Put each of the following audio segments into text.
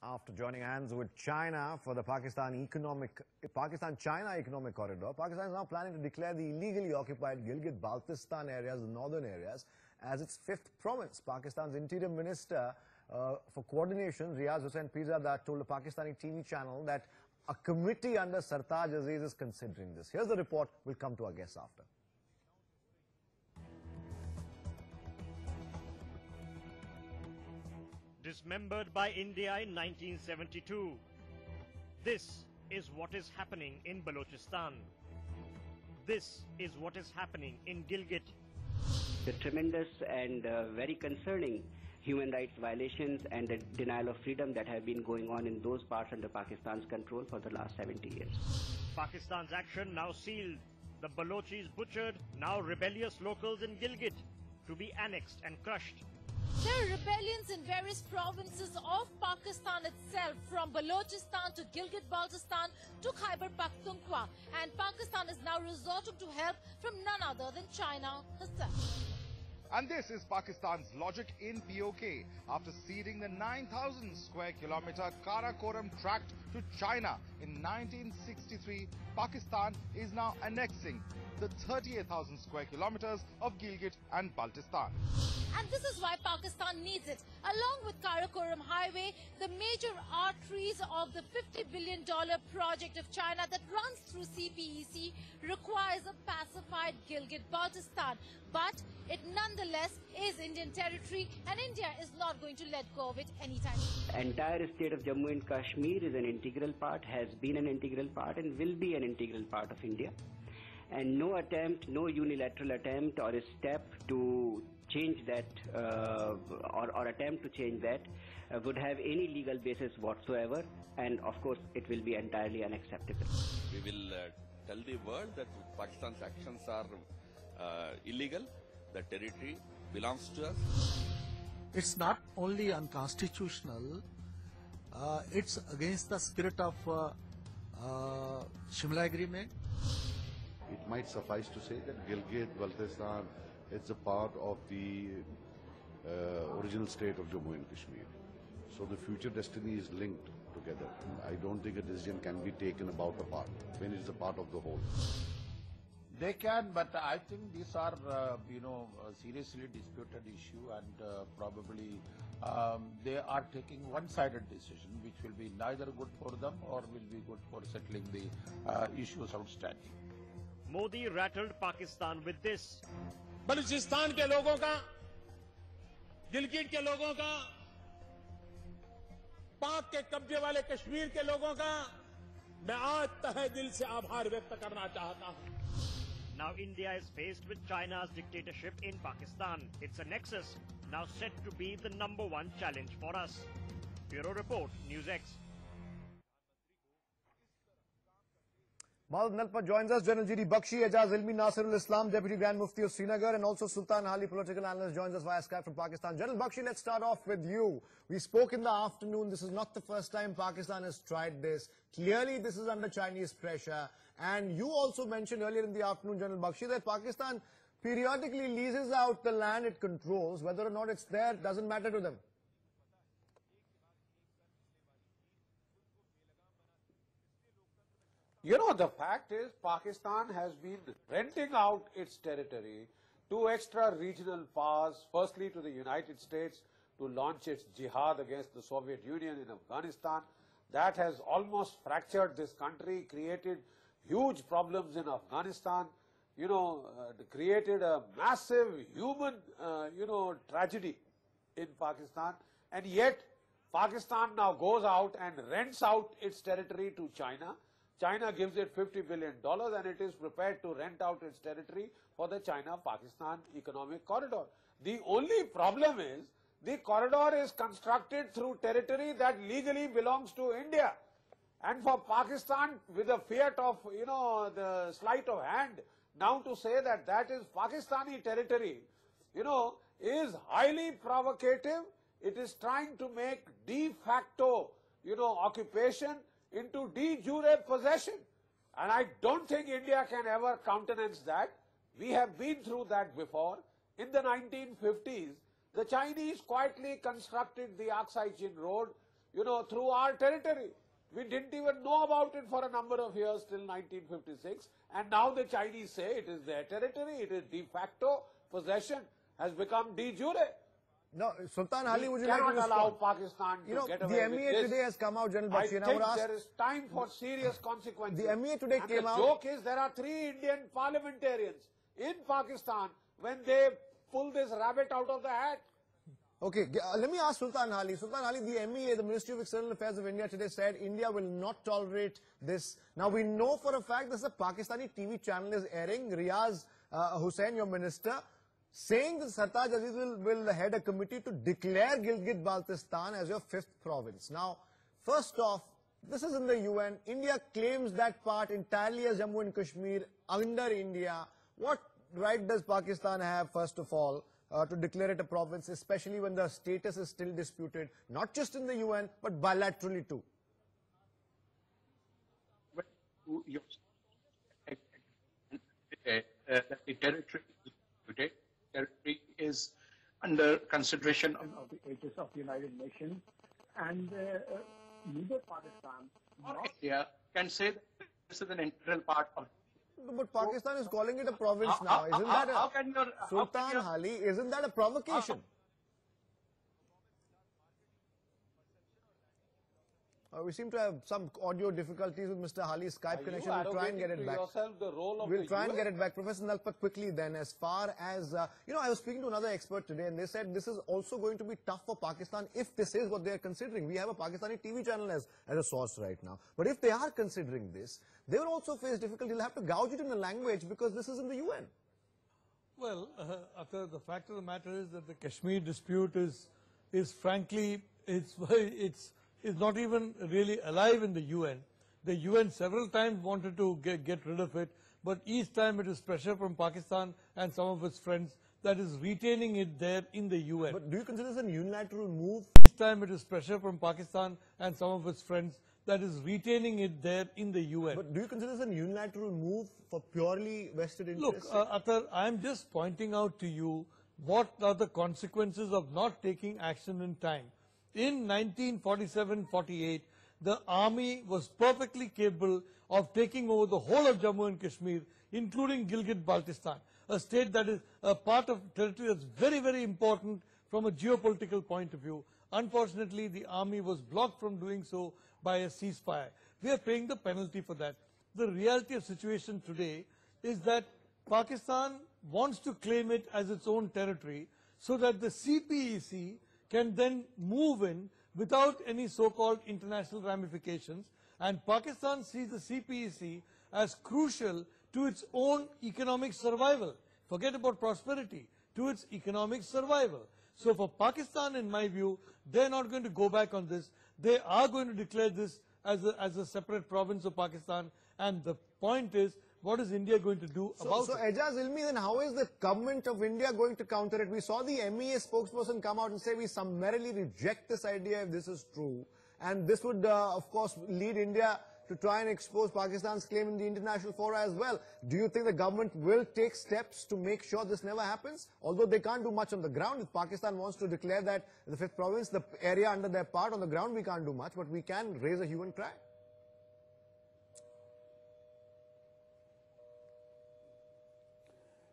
After joining hands with China for the Pakistan-China economic corridor, Pakistan is now planning to declare the illegally occupied Gilgit-Baltistan areas, the northern areas, as its fifth province. Pakistan's Interior Minister for Coordination, Riaz Hussain Pirzada, told a Pakistani TV channel that a committee under Sartaj Aziz is considering this. Here's the report. We'll come to our guests after. Dismembered by India in 1972. This is what is happening in Balochistan. This is what is happening in Gilgit. The tremendous and very concerning human rights violations and the denial of freedom that have been going on in those parts under Pakistan's control for the last 70 years. Pakistan's action now sealed. The Balochis butchered, now rebellious locals in Gilgit to be annexed and crushed. There are rebellions in various provinces of Pakistan itself, from Balochistan to Gilgit-Baltistan to Khyber Pakhtunkhwa, and Pakistan is now resorting to help from none other than China herself. And this is Pakistan's logic in POK. After ceding the 9,000 square kilometer Karakoram tract to China in 1963, Pakistan is now annexing the 38,000 square kilometers of Gilgit and Baltistan. And this is why Pakistan needs it. Along with Karakoram Highway, the major arteries of the $50 billion project of China that runs through CPEC requires a pacified Gilgit-Baltistan. But it nonetheless is Indian territory, and India is not going to let go of it anytime soon. The entire state of Jammu and Kashmir is an integral part, has been an integral part, and will be an integral part of India. And no attempt, no unilateral attempt or a step to change that or attempt to change that would have any legal basis whatsoever, and of course it will be entirely unacceptable. We will tell the world that Pakistan's actions are illegal, the territory belongs to us. It's not only unconstitutional, it's against the spirit of Shimla Agreement. It might suffice to say that Gilgit-Baltistan is a part of the original state of Jammu and Kashmir. So the future destiny is linked together. I don't think a decision can be taken about a part when it's a part of the whole. They can, but I think these are, a seriously disputed issue, and probably they are taking one-sided decision, which will be neither good for them or will be good for settling the issues outstanding. Modi rattled Pakistan with this. Balochistan के लोगों का, गिलगिट के लोगों का, पाक के कब्जे वाले कश्मीर के लोगों का मैं आज तहे दिल से आभार व्यक्त करना चाहता हूं. Now India is faced with China's dictatorship in Pakistan. Its nexus now set to be the #1 challenge for us. Bureau Report, NewsX. Madad Nalpa joins us. General G.D. Bakshi, Ejaz Ilmi, Nasirul Islam, Deputy Grand Mufti of Srinagar, and also Sultan Hali, political analyst, joins us via Skype from Pakistan. General Bakshi, let's start off with you. We spoke in the afternoon. This is not the first time Pakistan has tried this. Clearly, this is under Chinese pressure. And you also mentioned earlier in the afternoon, General Bakshi, that Pakistan periodically leases out the land it controls. Whether or not it's there doesn't matter to them. You know, the fact is Pakistan has been renting out its territory to extra-regional powers, firstly to the United States to launch its jihad against the Soviet Union in Afghanistan. That has almost fractured this country, created huge problems in Afghanistan, created a massive human, tragedy in Pakistan. And yet, Pakistan now goes out and rents out its territory to China. China gives it $50 billion and it is prepared to rent out its territory for the China-Pakistan economic corridor. The only problem is the corridor is constructed through territory that legally belongs to India. And for Pakistan, with the fiat of, the sleight of hand, now to say that that is Pakistani territory, is highly provocative. It is trying to make de facto, occupation into de jure possession. And I don't think India can ever countenance that. We have been through that before. In the 1950s, the Chinese quietly constructed the Aksai Chin Road, through our territory. We didn't even know about it for a number of years till 1956. And now the Chinese say it is their territory, it is de facto possession, has become de jure. No, Sultan Ali, would you We like to cannot respond? allow Pakistan to get away the MEA with this. today has come out, General I Bakshi, and think I would ask, there is time for serious consequences. The MEA today and came the out. joke is there are 3 Indian parliamentarians in Pakistan when they pull this rabbit out of the hat. Okay, let me ask Sultan Ali. Sultan Ali, the MEA, the Ministry of External Affairs of India today said India will not tolerate this. Now we know for a fact this is a Pakistani TV channel is airing. Riaz Hussain, your minister, saying that Sartaj Aziz will head a committee to declare Gilgit-Baltistan as your 5th province. Now, first off, this is in the UN. India claims that part entirely as Jammu and Kashmir under India. What right does Pakistan have, first of all, to declare it a province, especially when the status is still disputed, not just in the UN, but bilaterally too? That the territory is under consideration of the aegis of the United Nations, and neither Pakistan nor India can say that this is an integral part of. But Pakistan is calling it a province now. Isn't that a, Sultan Ali, isn't that a provocation? We seem to have some audio difficulties with Mr. Hali's Skype connection. We'll try and get it back. We'll try and get it back. Professor Nalpat, quickly then, as far as, I was speaking to another expert today and they said this is also going to be tough for Pakistan if this is what they are considering. We have a Pakistani TV channel as a source right now. But if they are considering this, they will also face difficulty. They'll have to gouge it in the language because this is in the UN. Well, Akhtar, the fact of the matter is that the Kashmir dispute is frankly, it's not even really alive in the UN. The UN several times wanted to get rid of it, but each time it is pressure from Pakistan and some of its friends that is retaining it there in the UN. But do you consider this a unilateral move? Each time it is pressure from Pakistan and some of its friends that is retaining it there in the UN. But do you consider this a unilateral move for purely vested interests? Look, Akhtar, I am just pointing out to you what are the consequences of not taking action in time. In 1947-48, the army was perfectly capable of taking over the whole of Jammu and Kashmir, including Gilgit-Baltistan, a state that is a part of territory that's very, very important from a geopolitical point of view. Unfortunately, the army was blocked from doing so by a ceasefire. We are paying the penalty for that. The reality of the situation today is that Pakistan wants to claim it as its own territory so that the CPEC can then move in without any so-called international ramifications, and Pakistan sees the CPEC as crucial to its own economic survival. Forget about prosperity, to its economic survival. So for Pakistan, in my view, they're not going to go back on this. They are going to declare this as a separate province of Pakistan, and the point is, what is India going to do about it? So, Ejaz Ilmi, then how is the government of India going to counter it? We saw the MEA spokesperson come out and say we summarily reject this idea if this is true. And this would, of course, lead India to try and expose Pakistan's claim in the international fora as well. Do you think the government will take steps to make sure this never happens? Although they can't do much on the ground. If Pakistan wants to declare that the 5th province, the area under their part, on the ground we can't do much, but we can raise a hue and cry.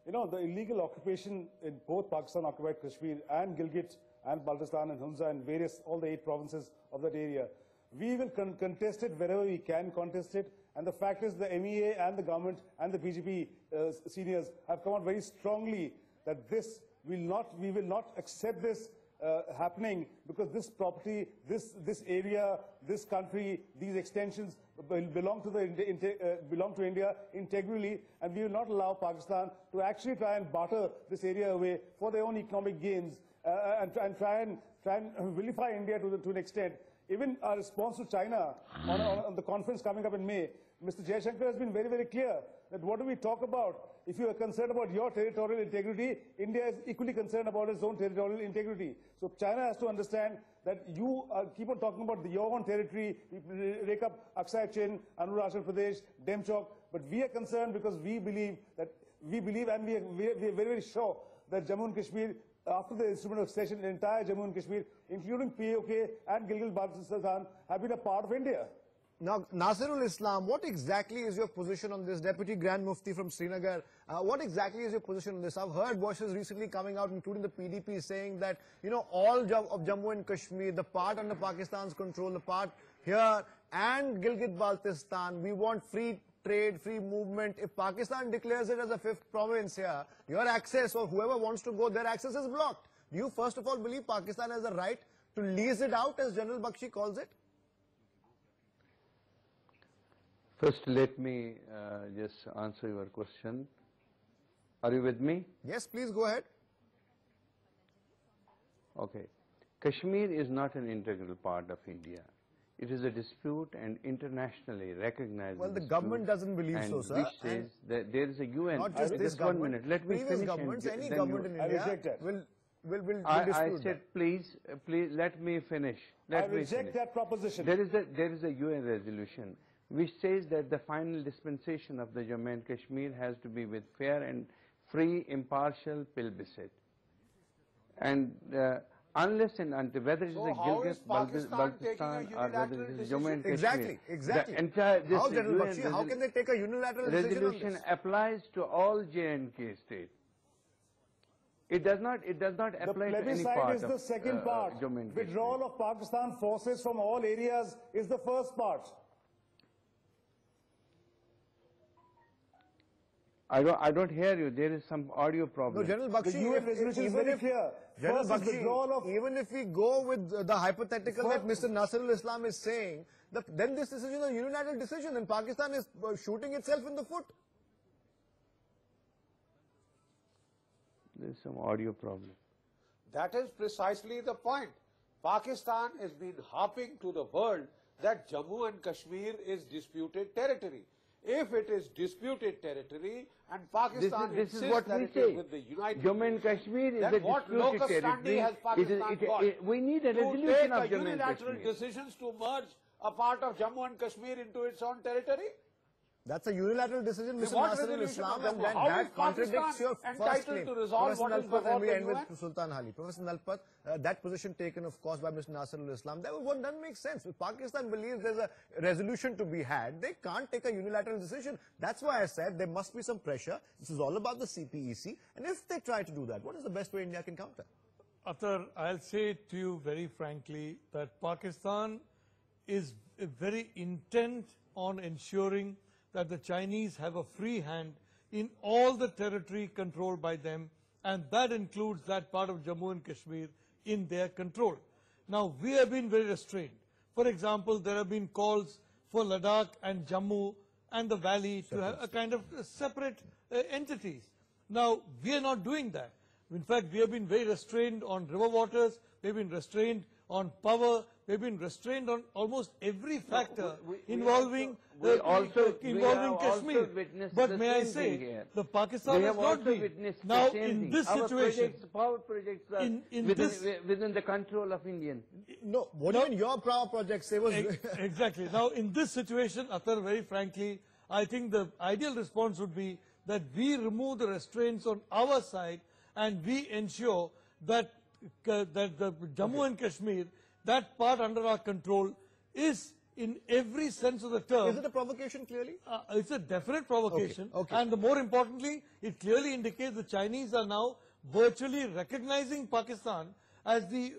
The illegal occupation in both Pakistan-occupied Kashmir and Gilgit and Baltistan and Hunza and all the 8 provinces of that area, we will contest it wherever we can contest it. And the fact is the MEA and the government and the BJP seniors have come out very strongly that we will not accept this happening, because this property, this area, this country, these extensions belong to India integrally, and we will not allow Pakistan to actually try and barter this area away for their own economic gains and try and vilify India to an extent. Even our response to China on the conference coming up in May, Mr. Jaishankar has been very, very clear that what do we talk about? If you are concerned about your territorial integrity, India is equally concerned about its own territorial integrity. So China has to understand that you keep on talking about your own territory, rake up Aksai Chin, Arunachal Pradesh, Demchok, but we are concerned because we believe and we are very, very sure that Jammu and Kashmir after the instrument of cession, the entire Jammu and Kashmir, including POK and Gilgit-Baltistan, have been a part of India. Now, Nasirul Islam, what exactly is your position on this? Deputy Grand Mufti from Srinagar, what exactly is your position on this? I've heard voices recently coming out, including the PDP, saying that, you know, all of Jammu and Kashmir, the part under Pakistan's control, the part here, and Gilgit-Baltistan, we want free trade, free movement. If Pakistan declares it as a fifth province here, your access, or whoever wants to go, their access is blocked. Do you first of all believe Pakistan has the right to lease it out, as General Bakshi calls it? First, let me just answer your question. Are you with me? Yes, please go ahead. Okay. Kashmir is not an integral part of India. It is a dispute and internationally recognized. Well, the government doesn't believe so, sir. Which says that there is a UN. Not just this one government. minute. Let me finish. Governments, any government in India will dispute I said, please, let me finish. I reject that proposition. There is a UN resolution which says that the final dispensation of the Jammu and Kashmir has to be with fair and free, impartial plebiscite. And unless and until, whether it is a Gilgit-Baltistan or whether it is Jammu and Kashmir. Exactly. The entire, how, General Bakshi, how can they take a unilateral decision on this? Applies to all J&K states. It does not apply to any part is the second part. Withdrawal of Pakistan forces from all areas is the first part. I don't hear you. There is some audio problem. No, General Bakshi, the UN resolution is very clear. General Bakshi, even if we go with the hypothetical that Mr. Nasirul Islam is saying, then this decision is a unilateral decision and Pakistan is shooting itself in the foot. There is some audio problem. That is precisely the point. Pakistan has been harping to the world that Jammu and Kashmir is disputed territory. If it is disputed territory and Pakistan this is insists what that we it say. is with the United Jammu and Kashmir is a then what disputed locus territory. standi has Pakistan got? We need a resolution to take of a Jammu and unilateral Kashmir. decisions to merge a part of Jammu and Kashmir into its own territory? That's a unilateral decision, Mr. What Nasirul resolution Islam, of and that? then How that is contradicts Pakistan your first entitled claim. to resolve what is before and we the end UN? with Sultan Hali. Professor Nalpat, that position taken, of course, by Mr. Nasirul Islam, that one doesn't make sense. If Pakistan believes there's a resolution to be had, they can't take a unilateral decision. That's why I said there must be some pressure. This is all about the CPEC. And if they try to do that, what is the best way India can counter? Athar, I'll say to you very frankly that Pakistan is very intent on ensuring that the Chinese have a free hand in all the territory controlled by them, and that includes that part of Jammu and Kashmir in their control. Now, we have been very restrained. For example, there have been calls for Ladakh and Jammu and the valley to have a kind of separate entities. Now, we are not doing that. In fact, we have been very restrained on river waters, we have been restrained on power, we have been restrained on almost every factor involving Kashmir. But may I say, the Pakistan has not been. Now, in this situation, power projects are within the control of Indian. No, what do you mean your power projects? Exactly. Now, in this situation, Athar, very frankly, I think the ideal response would be that we remove the restraints on our side and we ensure that the Jammu and Kashmir, that part under our control, is in every sense of the term. Is it a provocation, clearly? It's a definite provocation. Okay. And the more importantly, it clearly indicates the Chinese are now virtually recognizing Pakistan as the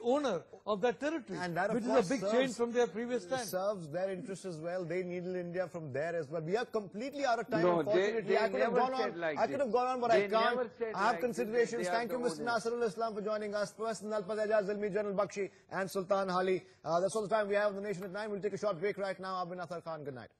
owner of that territory, and that, which is a big change from their previous stand. Serves their interests as well. They needle India from there as well. We are completely out of time, no, unfortunately. I could have gone on, like I could have gone on, but I can't. I have like considerations. Thank you, Mr. Nasirul Islam, for joining us. Professor Nalpat, Zilmi, General Bakshi, and Sultan Hali. That's all the time we have on The Nation at 9. We'll take a short break right now. I've been Athar Khan. Good night.